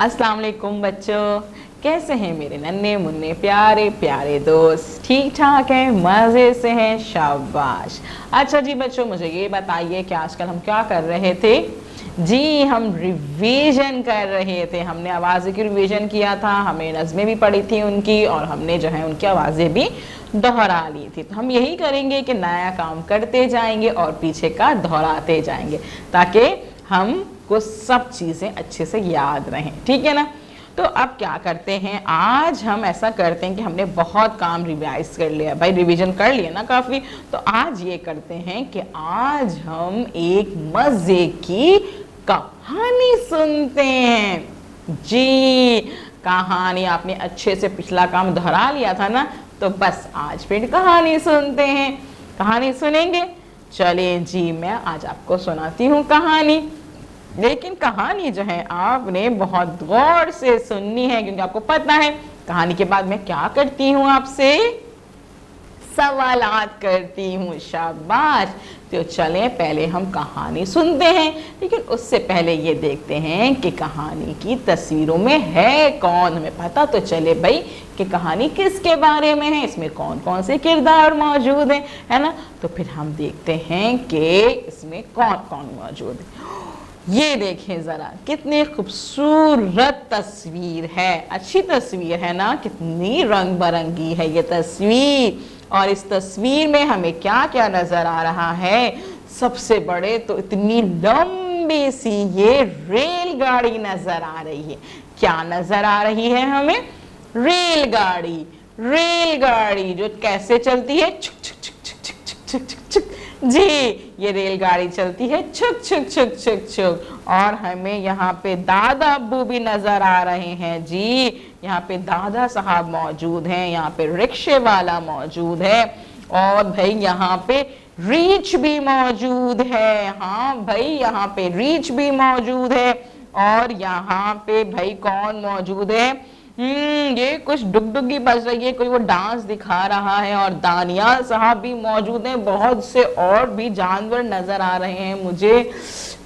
अस्सलाम वालेकुम बच्चों, कैसे हैं मेरे नन्हे मुन्ने प्यारे प्यारे दोस्त? ठीक ठाक हैं, मज़े से हैं, शाबाश। अच्छा जी बच्चों, मुझे ये बताइए कि आजकल हम क्या कर रहे थे? जी, हम रिवीजन कर रहे थे। हमने आवाज़ें की रिवीजन किया था, हमें नज़में भी पढ़ी थी उनकी, और हमने जो है उनकी आवाज़ें भी दोहरा ली थी। तो हम यही करेंगे कि नया काम करते जाएंगे और पीछे का दोहराते जाएंगे, ताकि हमको सब चीज़ें अच्छे से याद रहें। ठीक है ना? तो अब क्या करते हैं, आज हम ऐसा करते हैं कि हमने बहुत काम रिवाइज कर लिया, भाई रिवीजन कर लिया ना काफ़ी। तो आज ये करते हैं कि आज हम एक मज़े की कहानी सुनते हैं। जी, कहानी आपने अच्छे से पिछला काम दोहरा लिया था ना, तो बस आज फिर कहानी सुनते हैं। कहानी सुनेंगे? चलिए जी, मैं आज आपको सुनाती हूँ कहानी। लेकिन कहानी जो है आपने बहुत गौर से सुननी है, क्योंकि आपको पता है कहानी के बाद मैं क्या करती हूँ, आपसे सवालात करती हूँ। शाबाश। तो चलें पहले हम कहानी सुनते हैं, लेकिन उससे पहले ये देखते हैं कि कहानी की तस्वीरों में है कौन। हमें पता तो चले भाई कि कहानी किसके बारे में है, इसमें कौन कौन से किरदार मौजूद हैं, है ना? तो फिर हम देखते हैं कि इसमें कौन कौन मौजूद है। ये देखें ज़रा, कितनी खूबसूरत तस्वीर है। अच्छी तस्वीर है ना? कितनी रंग बिरंगी है ये तस्वीर। और इस तस्वीर में हमें क्या क्या नज़र आ रहा है? सबसे बड़े तो इतनी लंबी सी ये रेलगाड़ी नज़र आ रही है। क्या नज़र आ रही है हमें? रेलगाड़ी। रेलगाड़ी जो कैसे चलती है? छुक छुक छुक छुक छुक छुक छुक छुक। जी, ये रेलगाड़ी चलती है छुक छुक छुक छुक छुक। और हमें यहाँ पे दादा अब्बू भी नजर आ रहे हैं। जी, यहाँ पे दादा साहब मौजूद हैं, यहाँ पे रिक्शे वाला मौजूद है, और भाई यहाँ पे रीछ भी मौजूद है। हाँ भाई, यहाँ पे रीछ भी मौजूद है। और यहाँ पे भाई कौन मौजूद है? ये कुछ डुगडुगी बज रही है, कोई वो डांस दिखा रहा है। और दानियाल साहब भी मौजूद हैं। बहुत से और भी जानवर नजर आ रहे हैं मुझे।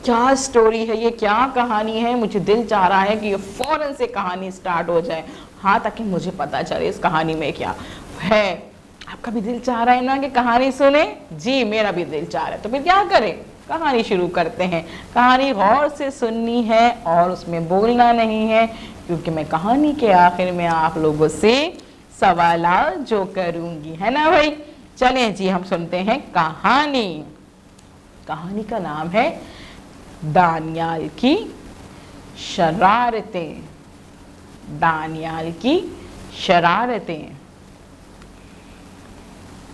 क्या स्टोरी है ये, क्या कहानी है? मुझे दिल चाह रहा है कि ये फौरन से कहानी स्टार्ट हो जाए, हाँ, ताकि मुझे पता चले इस कहानी में क्या है। आपका भी दिल चाह रहा है ना कि कहानी सुने? जी, मेरा भी दिल चाह रहा है। तो फिर क्या करें, कहानी शुरू करते हैं। कहानी गौर से सुननी है और उसमें बोलना नहीं है, क्योंकि मैं कहानी के आखिर में आप लोगों से सवालात जो करूंगी, है ना भाई? चलें जी, हम सुनते हैं कहानी। कहानी का नाम है दानियाल की शरारतें। दानियाल की शरारतें।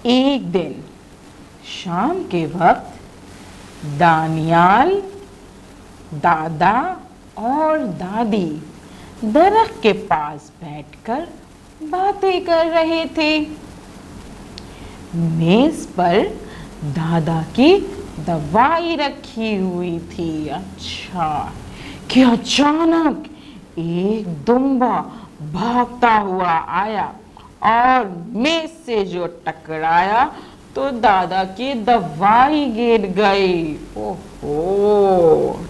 एक दिन शाम के वक्त दानियाल, दादा और दादी दरख्त के पास बैठकर बातें कर रहे थे। मेज पर दादा की दवाई रखी हुई थी। अच्छा, कि अचानक एक दुम्बा भागता हुआ आया और मेज से जो टकराया तो दादा की दवाई गिर गई। ओहो,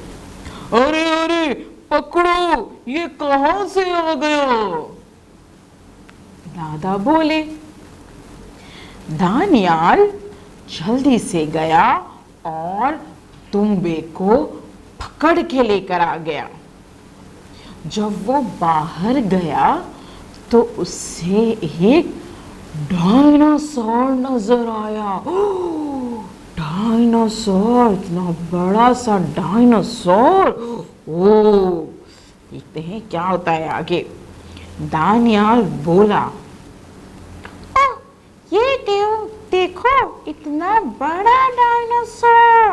अरे अरे पकड़ो, ये कहां से आ गया? दादा बोले। दानियाल जल्दी से गया और दुम्बे को पकड़ के लेकर आ गया। जब वो बाहर गया तो उससे एक डायनासोर नजर आया। डायनासोर, इतना बड़ा सा डायनासोर। ओ, देखते हैं क्या होता है आगे। दानियाल बोला, ये देखो, इतना बड़ा डायनासोर,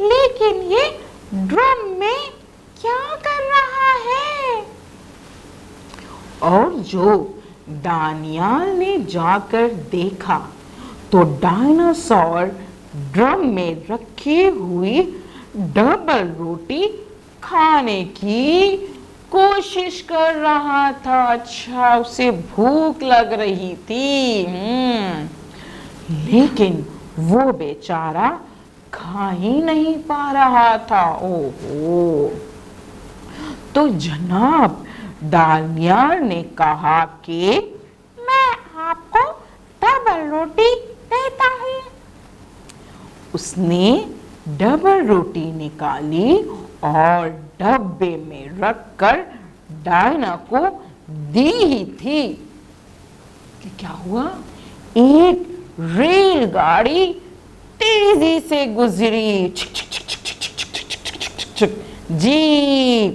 लेकिन ये ड्रम में क्या कर रहा है? और जो दानियाल ने जाकर देखा तो डायनासोर ड्रम में रखी हुई डबल रोटी खाने की कोशिश कर रहा था। अच्छा, उसे भूख लग रही थी। लेकिन वो बेचारा खा ही नहीं पा रहा था। ओहो, तो जनाब दानियाल ने कहा कि मैं आपको डबल रोटी देता हूं। उसने डबल रोटी निकाली और डब्बे में रखकर डायना को दी ही थी कि क्या हुआ, एक रेलगाड़ी तेजी से गुजरी। जी,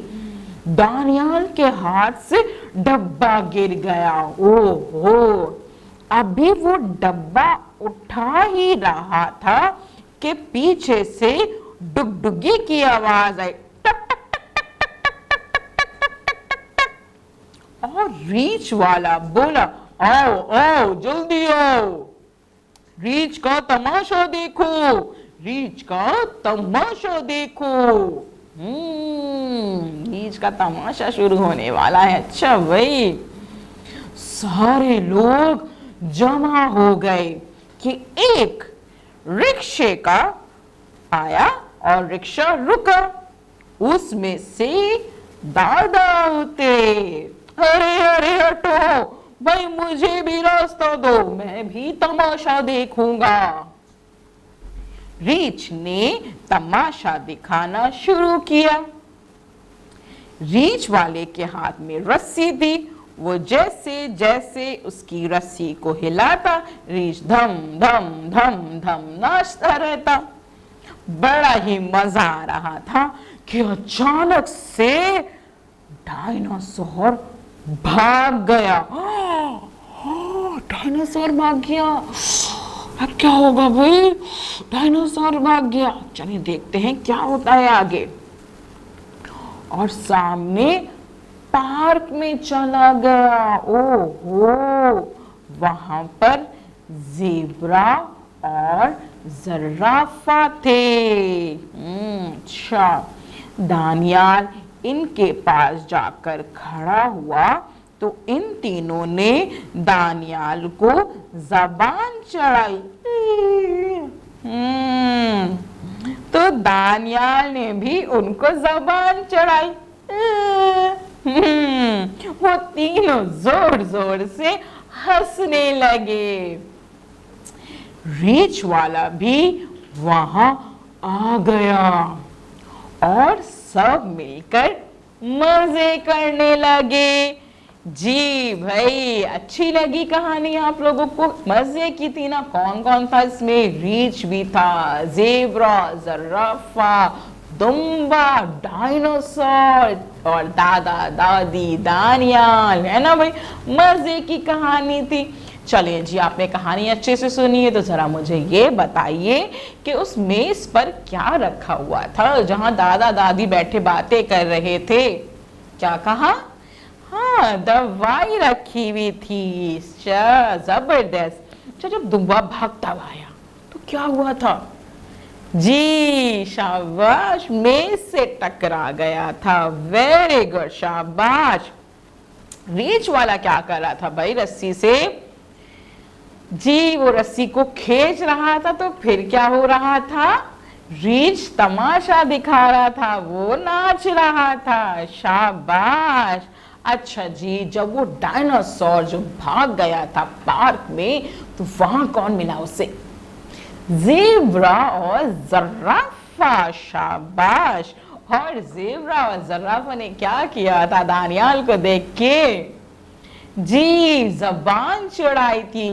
दानियाल के हाथ से डब्बा गिर गया। ओहो, अभी वो डब्बा उठा ही रहा था कि पीछे से डुगडुगी की आवाज आई और रीछ वाला बोला, आओ आओ जल्दी आओ, रीछ का तमाशा देखो, रीछ का तमाशा देखो। रीछ का तमाशा शुरू होने वाला है। अच्छा भाई, सारे लोग जमा हो गए कि एक रिक्शे का आया और रिक्शा रुका। उसमें से दादा उतरे। अरे अरे हटो भाई, मुझे भी रास्ता दो, मैं भी तमाशा देखूंगा। रीछ ने तमाशा दिखाना शुरू किया। रीछ वाले के हाथ में रस्सी थी। वो जैसे जैसे उसकी रस्सी को हिलाता, रीछ धम धम धम धम नाचता रहता। बड़ा ही मजा आ रहा था कि अचानक से डायनासोर भाग गया। डायनासोर भाग गया। अब क्या होगा भाई, डायनासोर भाग गया। चलिए देखते हैं क्या होता है आगे। और सामने पार्क में चला गया। ओहो, वहां पर ज़ेब्रा और ज़राफ़ा थे। अच्छा, दानियाल इनके पास जाकर खड़ा हुआ तो इन तीनों ने दानियाल को ज़बान चढ़ाई। तो दानियाल ने भी उनको ज़बान चढ़ाई। वो तीनों जोर जोर से हंसने लगे। रीछ वाला भी वहां आ गया और सब मिलकर मजे करने लगे। जी भाई, अच्छी लगी कहानी आप लोगों को? मजे की थी ना? कौन कौन था इसमें? रीछ भी था, ज़ेब्रा, ज़राफ़ा, दुम्बा, डायनासोर और दादा दादी दानियाल, है ना भाई? मजे की कहानी थी। चलिए जी, आपने कहानी अच्छे से सुनी है तो जरा मुझे ये बताइए कि उस मेज पर क्या रखा हुआ था जहां दादा दादी बैठे बातें कर रहे थे? क्या कहा? हाँ, दवाई रखी हुई थी। जबरदस्त। अच्छा, जब दुम्बा भागता आया तो क्या हुआ था? जी शाबाश, मेज से टकरा गया था। वेरी गुड, शाबाश। रीछ वाला क्या कर रहा था भाई रस्सी से? जी, वो रस्सी को खींच रहा था। तो फिर क्या हो रहा था? रीछ तमाशा दिखा रहा था, वो नाच रहा था। शाबाश। अच्छा जी, जब वो डायनासोर जो भाग गया था पार्क में तो वहां कौन मिला उसे? ज़ेब्रा और ज़राफ़ा। शाबाश। और ज़ेब्रा और ज़राफ़ा ने क्या किया था दानियाल को देख के? जी, ज़बान चढ़ाई थी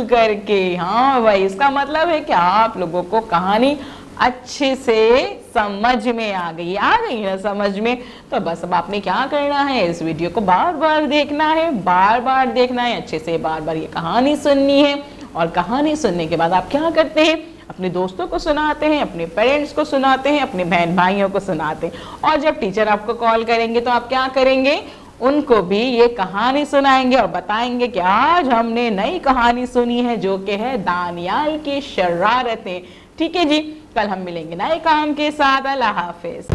करके। हाँ भाई, इसका मतलब है कि आप लोगों को कहानी अच्छे से समझ में आ गई ना समझ में? तो बस अब आपने क्या करना है, इस वीडियो को बार बार देखना है, बार बार देखना है, अच्छे से बार बार ये कहानी सुननी है। और कहानी सुनने के बाद आप क्या करते हैं? अपने दोस्तों को सुनाते हैं, अपने पेरेंट्स को सुनाते हैं, अपने बहन भाइयों को सुनाते हैं। और जब टीचर आपको कॉल करेंगे तो आप क्या करेंगे? उनको भी ये कहानी सुनाएंगे और बताएंगे कि आज हमने नई कहानी सुनी है जो कि है दानियाल की शरारतें। ठीक है जी, कल हम मिलेंगे नए काम के साथ। अल्लाह हाफिज।